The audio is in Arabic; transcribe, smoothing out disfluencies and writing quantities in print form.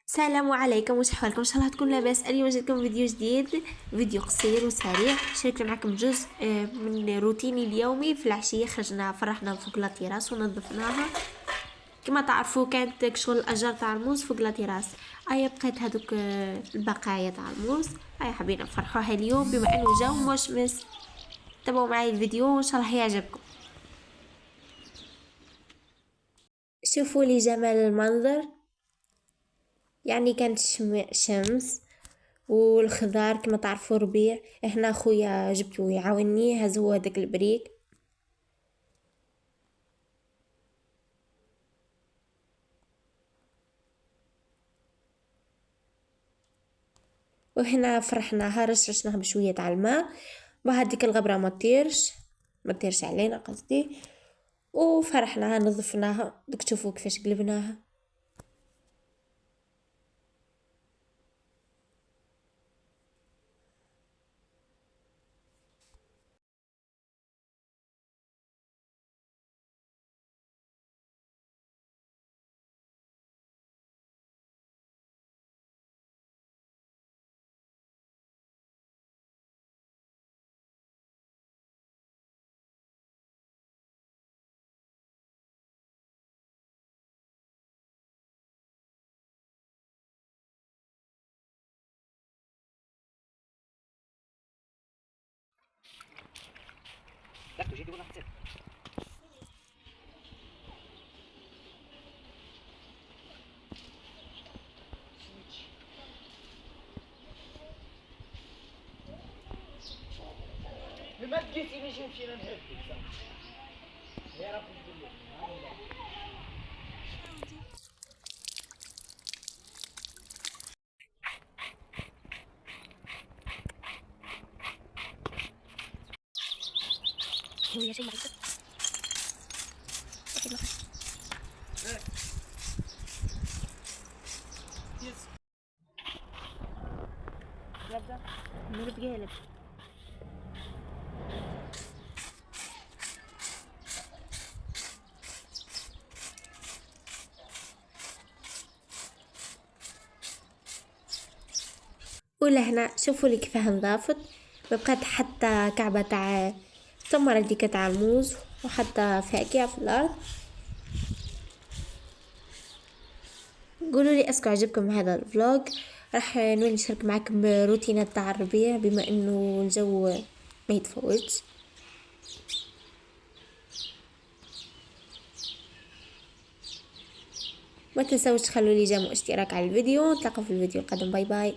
السلام عليكم، واش احوالكم؟ ان شاء الله تكون لاباس. اليوم جيتكم فيديو جديد، فيديو قصير وسريع. شاركت معكم جزء من روتيني اليومي. في العشيه خرجنا فرحنا فوق لاطيراس ونظفناها. كما تعرفوا كانت شغل الاشجار تاع الموز فوق لاطيراس. بقيت هذوك البقايا تاع الموز. حبينا نفرحوها اليوم بما انه جو مشمس. تابعوا معي الفيديو وان شاء الله يعجبكم. شوفوا لي جمال المنظر. كانت شمس والخضار كما تعرفوا ربيع. هنا خويا جبتو يعاوني، هذا هو داك البريك. وهنا فرحناها، رشرشناها بشويه تاع الماء وهذيك الغبره ما تطيرش علينا قصدي. وفرحناها نظفناها، دوك تشوفوا كيفاش قلبناها. ما تجيتي نجي مشينا نهبط يا رب بالله. هو يا شيء معك اكيد ما يبدا نقلب قالب. ولهنا شوفوا لي كيفاه نضافت. ما بقات حتى كعبه تاع التمره ديك تاع الموز، وحتى فاكهه في الارض. قولوا لي اسكو عجبكم هذا الفلوج. راح نولي نشارك معكم روتينات تاع الربيع بما انه الجو ما يتفوتش. ما تنسوش تخلوا لي جيم واشتراك على الفيديو. نتلاقوا في الفيديو القادم. باي باي.